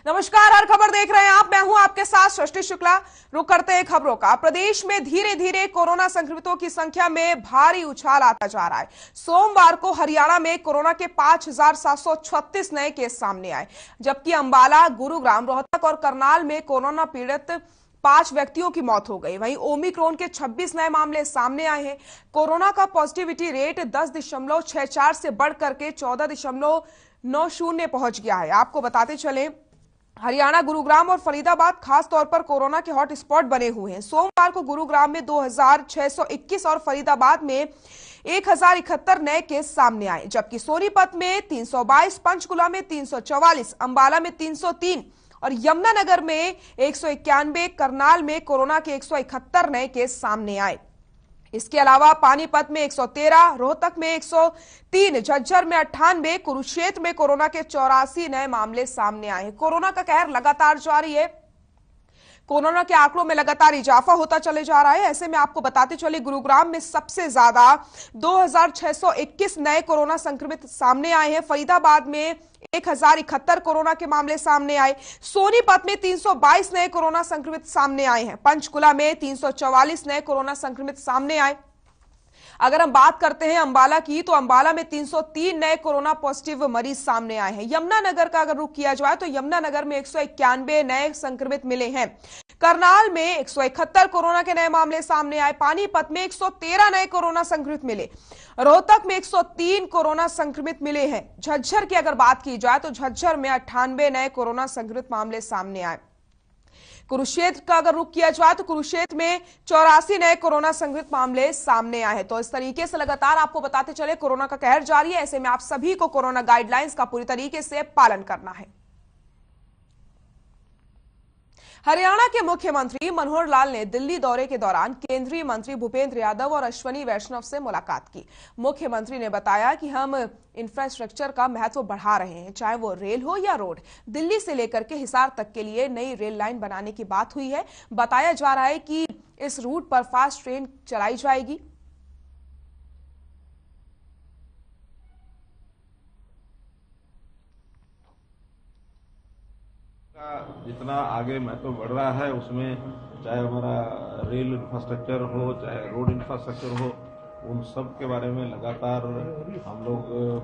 नमस्कार, हर खबर देख रहे हैं आप। मैं हूं आपके साथ सृष्टि शुक्ला। रुक करते हैं खबरों का। प्रदेश में धीरे धीरे कोरोना संक्रमितों की संख्या में भारी उछाल आता जा रहा है। सोमवार को हरियाणा में कोरोना के 5,736 नए केस सामने आए, जबकि अंबाला, गुरुग्राम, रोहतक और करनाल में कोरोना पीड़ित 5 व्यक्तियों की मौत हो गई। वहीं ओमिक्रॉन के 26 नए मामले सामने आए हैं। कोरोना का पॉजिटिविटी रेट 10.64 से बढ़कर के 14.90 पहुंच गया है। आपको बताते चले, हरियाणा, गुरुग्राम और फरीदाबाद खास तौर पर कोरोना के हॉट स्पॉट बने हुए हैं। सोमवार को गुरुग्राम में 2,621 और फरीदाबाद में 1,071 नए केस सामने आए, जबकि सोनीपत में 322, पंचकुला में 344, अंबाला में 303 और यमुनानगर में 191, करनाल में कोरोना के 171 नए केस सामने आए। इसके अलावा पानीपत में 113, रोहतक में 103, झज्जर में 98, कुरुक्षेत्र में कोरोना के 84 नए मामले सामने आए हैं। कोरोना का कहर लगातार जारी है। कोरोना के आंकड़ों में लगातार इजाफा होता चले जा रहा है। ऐसे में आपको बताते चले, गुरुग्राम में सबसे ज्यादा 2,621 नए कोरोना संक्रमित सामने आए हैं। फरीदाबाद में 1,071 कोरोना के मामले सामने आए। सोनीपत में 322 नए कोरोना संक्रमित सामने आए हैं। पंचकुला में 344 नए कोरोना संक्रमित सामने आए। अगर हम बात करते हैं अंबाला की, तो अंबाला में 303 नए कोरोना पॉजिटिव मरीज सामने आए हैं। यमुनानगर का अगर रुख किया जाए तो यमुनानगर में 191 नए संक्रमित मिले हैं। करनाल में 171 कोरोना के नए मामले सामने आए। पानीपत में 113 नए कोरोना संक्रमित मिले। रोहतक में 103 कोरोना संक्रमित मिले हैं। झज्जर की अगर बात की जाए तो झज्जर में 98 नए कोरोना संक्रमित मामले सामने आए। कुरुक्षेत्र का अगर रुख किया जाए तो कुरुक्षेत्र में 84 नए कोरोना संक्रमित मामले सामने आए हैं। तो इस तरीके से लगातार आपको बताते चले, कोरोना का कहर जारी है। ऐसे में आप सभी को कोरोना गाइडलाइंस का पूरी तरीके से पालन करना है। हरियाणा के मुख्यमंत्री मनोहर लाल ने दिल्ली दौरे के दौरान केंद्रीय मंत्री भूपेंद्र यादव और अश्वनी वैष्णव से मुलाकात की। मुख्यमंत्री ने बताया कि हम इंफ्रास्ट्रक्चर का महत्व बढ़ा रहे हैं, चाहे वो रेल हो या रोड। दिल्ली से लेकर के हिसार तक के लिए नई रेल लाइन बनाने की बात हुई है। बताया जा रहा है कि इस रूट पर फास्ट ट्रेन चलाई जाएगी। जितना आगे महत्व बढ़ रहा है, उसमें चाहे हमारा रेल इंफ्रास्ट्रक्चर हो, चाहे रोड इंफ्रास्ट्रक्चर हो, उन सब के बारे में लगातार हम लोग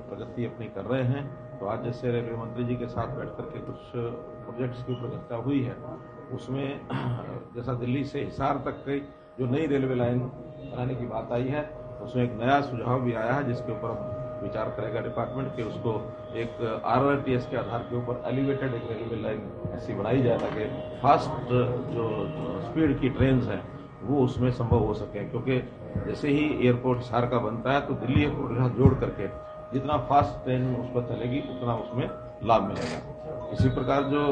प्रगति अपनी कर रहे हैं। तो आज जैसे रेलवे मंत्री जी के साथ बैठ करके कुछ प्रोजेक्ट्स की ऊपर चर्चा हुई है, उसमें जैसा दिल्ली से हिसार तक की जो नई रेलवे लाइन बनाने की बात आई है, उसमें एक नया सुझाव भी आया है, जिसके ऊपर विचार करेगा डिपार्टमेंट के उसको एक RRTS के आधार के ऊपर एलिवेटेड एक रेलवे लाइन ऐसी बनाई जाए ताकि फास्ट जो स्पीड की ट्रेन हैं वो उसमें संभव हो सके। क्योंकि जैसे ही एयरपोर्ट हिसार का बनता है तो दिल्ली एयरपोर्ट के साथ जोड़ करके जितना फास्ट ट्रेन उस पर चलेगी उतना उसमें लाभ मिलेगा। इसी प्रकार जो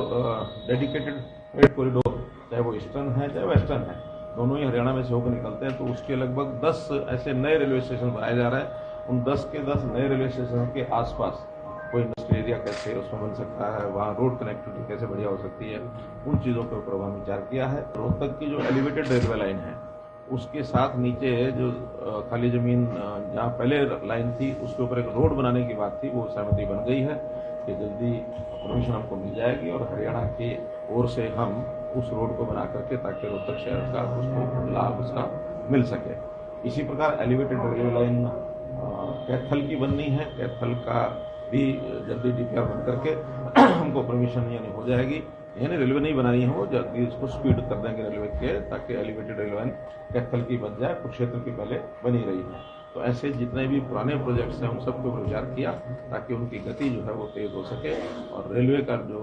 डेडिकेटेड फ्रेट कॉरिडोर, चाहे वो ईस्टर्न है चाहे वेस्टर्न है, दोनों ही हरियाणा में से होकर निकलते हैं, तो उसके लगभग 10 ऐसे नए रेलवे स्टेशन बनाए जा रहे हैं। उन 10 के 10 नए रेलवे स्टेशन के आसपास कोई इंडस्ट्रियल एरिया कैसे उसमें बन सकता है, वहाँ रोड कनेक्टिविटी कैसे बढ़िया हो सकती है, उन चीज़ों के ऊपर हम विचार किया है। रोहतक की जो एलिवेटेड रेलवे लाइन है, उसके साथ नीचे जो खाली जमीन जहाँ पहले लाइन थी उसके ऊपर एक रोड बनाने की बात थी, वो सहमति बन गई है कि जल्दी परमिशन हमको मिल जाएगी और हरियाणा की ओर से हम उस रोड को बना करके ताकि रोहतक शहर का उसको लाभ उसका मिल सके। इसी प्रकार एलिवेटेड रेलवे लाइन कैथल की बननी है। कैथल का भी जल्दी DPR बन करके हमको परमिशन यानी हो जाएगी। यानी रेलवे नहीं बनानी है, वो जल्दी उसको स्पीड कर देंगे रेलवे के, ताकि एलिवेटेड रेलवे लाइन कैथल की बन जाए, कुरुक्षेत्र की पहले बनी रही है। तो ऐसे जितने भी पुराने प्रोजेक्ट्स हैं उन सबके ऊपर विचार किया ताकि उनकी गति जो है वो तेज हो सके और रेलवे का जो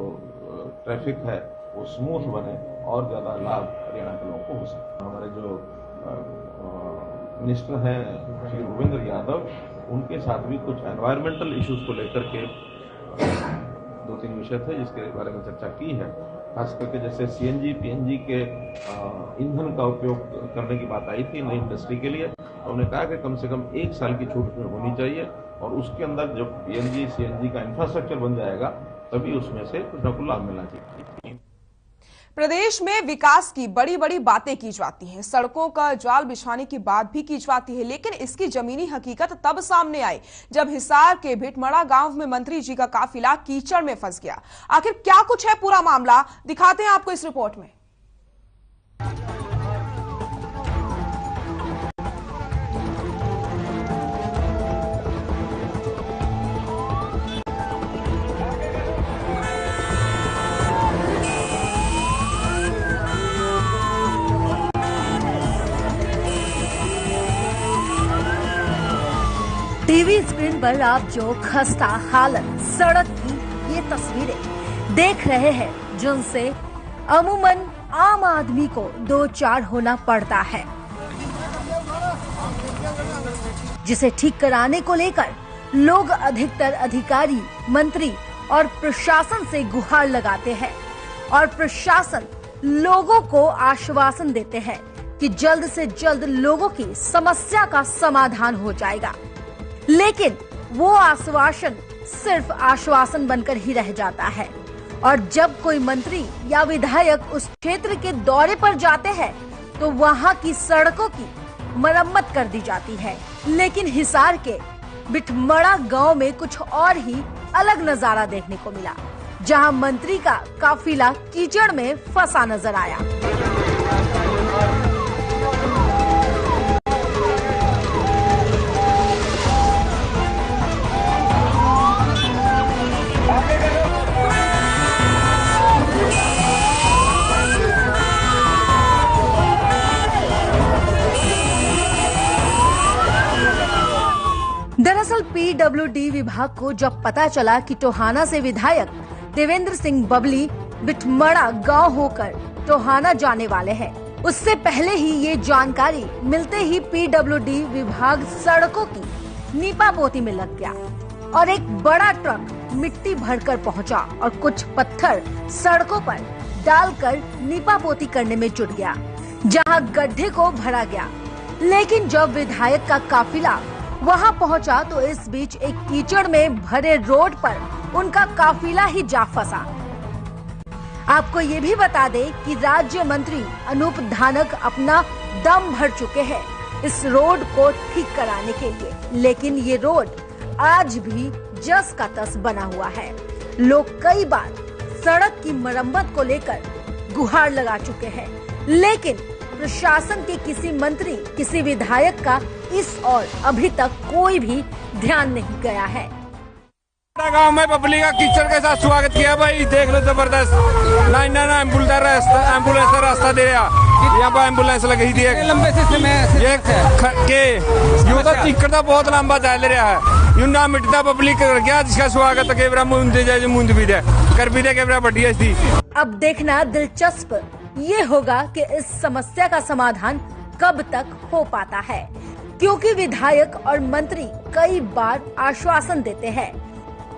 ट्रैफिक है वो स्मूथ बने और ज़्यादा लाभ हरियाणा के लोगों को हो सके। हमारे जो मिनिस्टर हैं श्री भूपेंद्र यादव, उनके साथ भी कुछ एनवायरमेंटल इश्यूज को लेकर के 2-3 विषय थे जिसके बारे में चर्चा की है। खास करके जैसे CNG PNG के ईंधन का उपयोग करने की बात आई थी नई इंडस्ट्री के लिए, तो उन्होंने कहा कि कम से कम 1 साल की छूट होनी चाहिए और उसके अंदर जब PNG CNG का इंफ्रास्ट्रक्चर बन जाएगा तभी उसमें से कुछ न कुछ लाभ मिलना चाहिए। प्रदेश में विकास की बड़ी बड़ी बातें की जाती हैं, सड़कों का जाल बिछाने की बात भी की जाती है, लेकिन इसकी जमीनी हकीकत तब सामने आई जब हिसार के भिटमड़ा गांव में मंत्री जी का काफिला कीचड़ में फंस गया। आखिर क्या कुछ है पूरा मामला, दिखाते हैं आपको इस रिपोर्ट में। टीवी स्क्रीन पर आप जो खस्ता हालत सड़क की ये तस्वीरें देख रहे हैं, जिनसे अमूमन आम आदमी को दो चार होना पड़ता है, जिसे ठीक कराने को लेकर लोग अधिकतर अधिकारी, मंत्री और प्रशासन से गुहार लगाते हैं और प्रशासन लोगों को आश्वासन देते हैं कि जल्द से जल्द लोगों की समस्या का समाधान हो जाएगा, लेकिन वो आश्वासन सिर्फ आश्वासन बनकर ही रह जाता है। और जब कोई मंत्री या विधायक उस क्षेत्र के दौरे पर जाते हैं तो वहां की सड़कों की मरम्मत कर दी जाती है, लेकिन हिसार के भिटमड़ा गांव में कुछ और ही अलग नजारा देखने को मिला, जहां मंत्री का काफिला कीचड़ में फंसा नजर आया। दरअसल पीडब्ल्यूडी विभाग को जब पता चला कि टोहाना से विधायक देवेंद्र सिंह बबली भिटमड़ा गांव होकर टोहाना जाने वाले हैं, उससे पहले ही ये जानकारी मिलते ही पीडब्ल्यूडी विभाग सड़कों की नीपापोती में लग गया और एक बड़ा ट्रक मिट्टी भरकर पहुंचा और कुछ पत्थर सड़कों पर डालकर नीपापोती करने में जुट गया, जहां गड्ढे को भरा गया। लेकिन जब विधायक का काफिला वहां पहुंचा तो इस बीच एक कीचड़ में भरे रोड पर उनका काफिला ही जा फंसा। आपको ये भी बता दें कि राज्य मंत्री अनूप धानक अपना दम भर चुके हैं इस रोड को ठीक कराने के लिए, लेकिन ये रोड आज भी जस का तस बना हुआ है। लोग कई बार सड़क की मरम्मत को लेकर गुहार लगा चुके हैं, लेकिन प्रशासन के किसी मंत्री, किसी विधायक का इस ओर अभी तक कोई भी ध्यान नहीं गया है। गांव में पब्लिक का कीचड़ के साथ स्वागत किया भाई, देख लो जबरदस्त लाइन ना एम्बुलेंस का रास्ता दे रहा, यहाँ पर एम्बुलेंस लगी थी लंबे से कीचड़ का बहुत लंबा चल रहा है, यूं ना मिटता पब्लिक कर गया, जिसका स्वागत केवरा मुंद जाए मुंद भी दे कर भी दे केवरा बढ़िया थी। अब देखना दिलचस्प ये होगा कि इस समस्या का समाधान कब तक हो पाता है, क्योंकि विधायक और मंत्री कई बार आश्वासन देते हैं,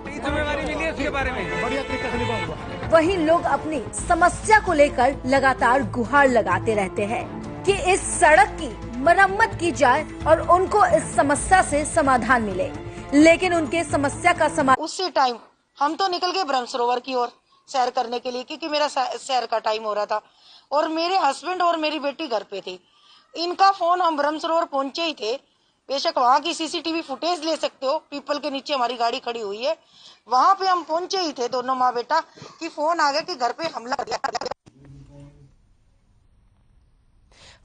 उसके बारे में बढ़िया तरीके से निभाऊंगा। वहीं लोग अपनी समस्या को लेकर लगातार गुहार लगाते रहते हैं कि इस सड़क की मरम्मत की जाए और उनको इस समस्या से समाधान मिले, लेकिन उनके समस्या का समाधान उसी टाइम हम तो निकल गए ब्रह्म सरोवर की ओर सैर करने के लिए, क्योंकि मेरा सैर का टाइम हो रहा था और मेरे हस्बैंड और मेरी बेटी घर पे थी। इनका फोन, हम ब्रह्म सरोवर पहुंचे ही थे, बेशक वहाँ की सीसीटीवी फुटेज ले सकते हो, पीपल के नीचे हमारी गाड़ी खड़ी हुई है, वहां पे हम पहुंचे ही थे दोनों माँ बेटा कि फोन आ गया कि घर पे हमला कर दिया।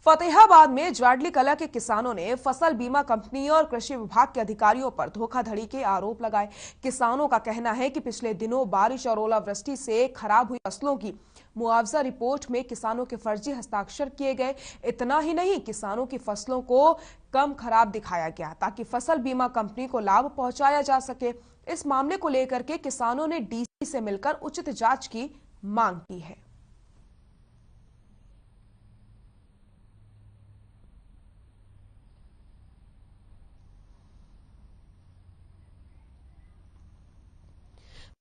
फतेहाबाद में जाडली कला के किसानों ने फसल बीमा कंपनी और कृषि विभाग के अधिकारियों पर धोखाधड़ी के आरोप लगाए। किसानों का कहना है कि पिछले दिनों बारिश और ओलावृष्टि से खराब हुई फसलों की मुआवजा रिपोर्ट में किसानों के फर्जी हस्ताक्षर किए गए। इतना ही नहीं, किसानों की फसलों को कम खराब दिखाया गया ताकि फसल बीमा कंपनी को लाभ पहुंचाया जा सके। इस मामले को लेकर के किसानों ने डीसी से मिलकर उचित जांच की मांग की है।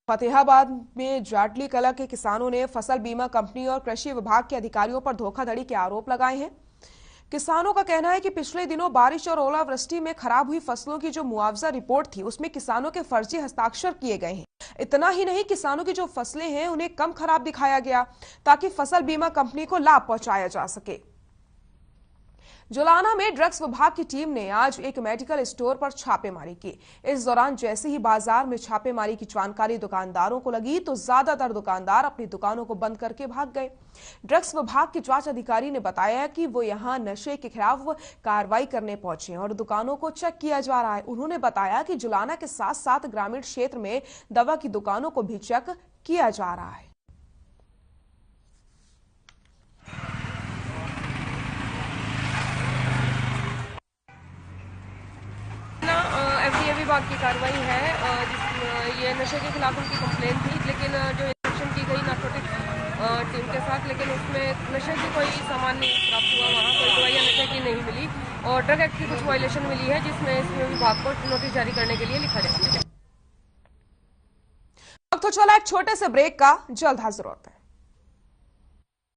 फतेहाबाद में जाडली कला के किसानों ने फसल बीमा कंपनी और कृषि विभाग के अधिकारियों पर धोखाधड़ी के आरोप लगाए हैं। किसानों का कहना है कि पिछले दिनों बारिश और ओलावृष्टि में खराब हुई फसलों की जो मुआवजा रिपोर्ट थी, उसमें किसानों के फर्जी हस्ताक्षर किए गए हैं। इतना ही नहीं, किसानों की जो फसलें हैं उन्हें कम खराब दिखाया गया ताकि फसल बीमा कंपनी को लाभ पहुंचाया जा सके। जुलाना में ड्रग्स विभाग की टीम ने आज एक मेडिकल स्टोर पर छापेमारी की। इस दौरान जैसे ही बाजार में छापेमारी की जानकारी दुकानदारों को लगी तो ज्यादातर दुकानदार अपनी दुकानों को बंद करके भाग गए। ड्रग्स विभाग के जांच अधिकारी ने बताया कि वो यहां नशे के खिलाफ कार्रवाई करने पहुंचे और दुकानों को चेक किया जा रहा है। उन्होंने बताया कि जुलाना के साथ साथ ग्रामीण क्षेत्र में दवा की दुकानों को भी चेक किया जा रहा है। एफडीए विभाग की कार्रवाई है। ये नशे के खिलाफ उनकी कंप्लेन थी, लेकिन जो इंस्पेक्शन की गई नार्कोटिक्स टीम के साथ, लेकिन उसमें नशे की कोई सामान नहीं प्राप्त हुआ। वहाँ कोई दवाइयाँ नशे की नहीं मिली और ड्रग एक्ट की कुछ वायलेशन मिली है, जिसमें इसमें विभाग को नोटिस जारी करने के लिए लिखा गया है। अब तो चला एक छोटे से ब्रेक का, जल्द हाजिर होते हैं।